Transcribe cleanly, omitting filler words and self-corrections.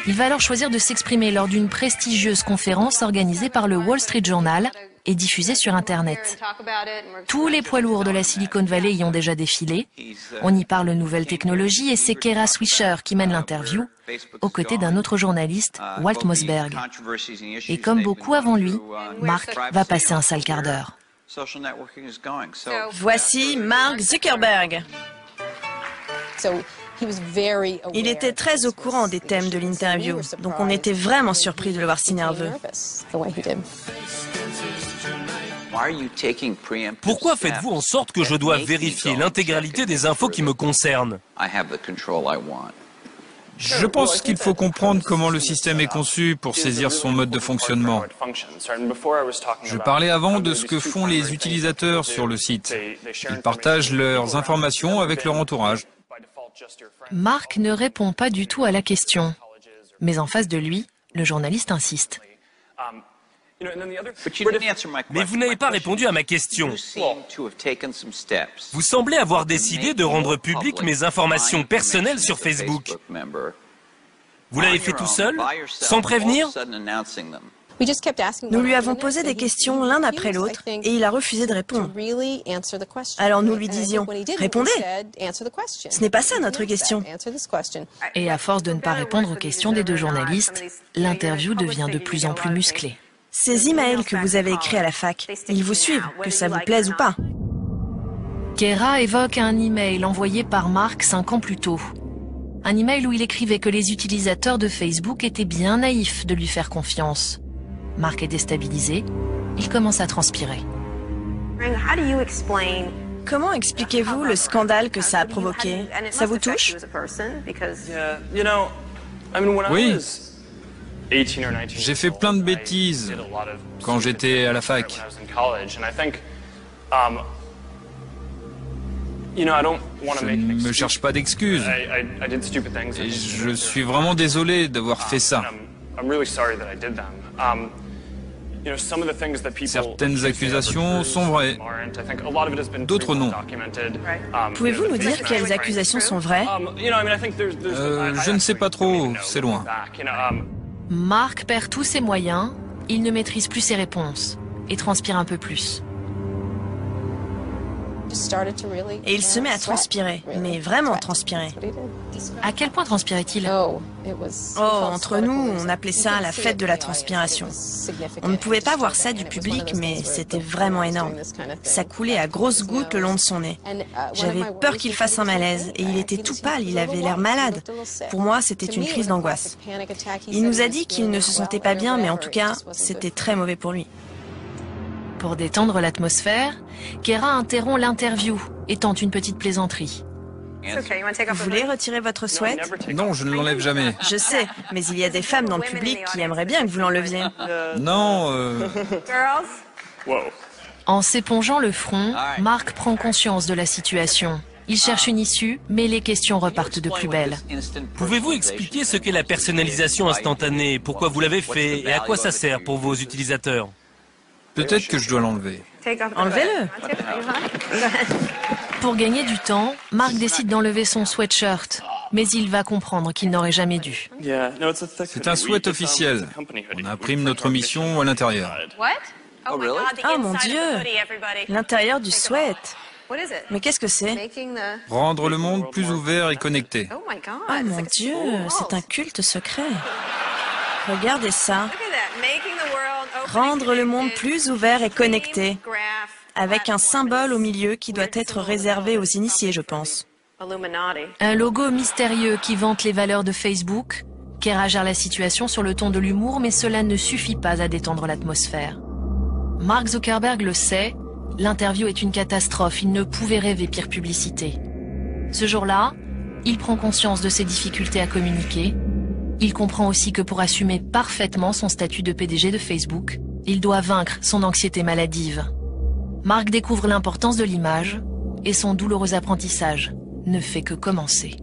Il va alors choisir de s'exprimer lors d'une prestigieuse conférence organisée par le Wall Street Journal et diffusée sur Internet. Tous les poids lourds de la Silicon Valley y ont déjà défilé. On y parle nouvelles technologies et c'est Kara Swisher qui mène l'interview, aux côtés d'un autre journaliste, Walt Mossberg. Et comme beaucoup avant lui, Mark va passer un sale quart d'heure. Voici Mark Zuckerberg. Il était très au courant des thèmes de l'interview, donc on était vraiment surpris de le voir si nerveux. Pourquoi faites-vous en sorte que je dois vérifier l'intégralité des infos qui me concernent? Je pense qu'il faut comprendre comment le système est conçu pour saisir son mode de fonctionnement. Je parlais avant de ce que font les utilisateurs sur le site. Ils partagent leurs informations avec leur entourage. Mark ne répond pas du tout à la question. Mais en face de lui, le journaliste insiste. Mais vous n'avez pas répondu à ma question. Vous semblez avoir décidé de rendre publiques mes informations personnelles sur Facebook. Vous l'avez fait tout seul, sans prévenir? Nous lui avons posé des questions l'un après l'autre et il a refusé de répondre. Alors nous lui disions, répondez! Ce n'est pas ça notre question. Et à force de ne pas répondre aux questions des deux journalistes, l'interview devient de plus en plus musclée. Ces emails que vous avez écrits à la fac, ils vous suivent, que ça vous plaise ou pas. Kara évoque un email envoyé par Mark 5 ans plus tôt. Un email où il écrivait que les utilisateurs de Facebook étaient bien naïfs de lui faire confiance. Mark est déstabilisé, il commence à transpirer. Comment expliquez-vous le scandale que ça a provoqué? Ça vous touche? Oui. J'ai fait plein de bêtises quand j'étais à la fac. Je ne me cherche pas d'excuses. Et je suis vraiment désolé d'avoir fait ça. Certaines accusations sont vraies, d'autres non. Pouvez-vous nous dire quelles accusations sont vraies? Je ne sais pas trop, c'est loin. Mark perd tous ses moyens, il ne maîtrise plus ses réponses et transpire un peu plus. Et il se met à transpirer, mais vraiment transpirer. À quel point transpirait-il? Oh, entre nous, on appelait ça la fête de la transpiration. On ne pouvait pas voir ça du public, mais c'était vraiment énorme. Ça coulait à grosses gouttes le long de son nez. J'avais peur qu'il fasse un malaise, et il était tout pâle, il avait l'air malade. Pour moi, c'était une crise d'angoisse. Il nous a dit qu'il ne se sentait pas bien, mais en tout cas, c'était très mauvais pour lui. Pour détendre l'atmosphère, Kara interrompt l'interview et tente une petite plaisanterie. Vous voulez retirer votre sweat? Non, je ne l'enlève jamais. Je sais, mais il y a des femmes dans le public qui aimeraient bien que vous l'enleviez. Non, En s'épongeant le front, Mark prend conscience de la situation. Il cherche une issue, mais les questions repartent de plus belle. Pouvez-vous expliquer ce qu'est la personnalisation instantanée? Pourquoi vous l'avez fait et à quoi ça sert pour vos utilisateurs? peut-être que je dois l'enlever. Enlevez-le. Pour gagner du temps, Mark décide d'enlever son sweatshirt, mais il va comprendre qu'il n'aurait jamais dû. C'est un sweat officiel. On imprime notre mission à l'intérieur. Oh mon Dieu! L'intérieur du sweat. Mais qu'est-ce que c'est? Rendre le monde plus ouvert et connecté. Oh mon Dieu, c'est un culte secret. Regardez ça. Rendre le monde plus ouvert et connecté. Avec un symbole au milieu qui doit être réservé aux initiés, je pense. Un logo mystérieux qui vante les valeurs de Facebook. Kara gère la situation sur le ton de l'humour, mais cela ne suffit pas à détendre l'atmosphère. Mark Zuckerberg le sait, l'interview est une catastrophe, il ne pouvait rêver pire publicité. Ce jour-là, il prend conscience de ses difficultés à communiquer. Il comprend aussi que pour assumer parfaitement son statut de PDG de Facebook, il doit vaincre son anxiété maladive. Mark découvre l'importance de l'image et son douloureux apprentissage ne fait que commencer.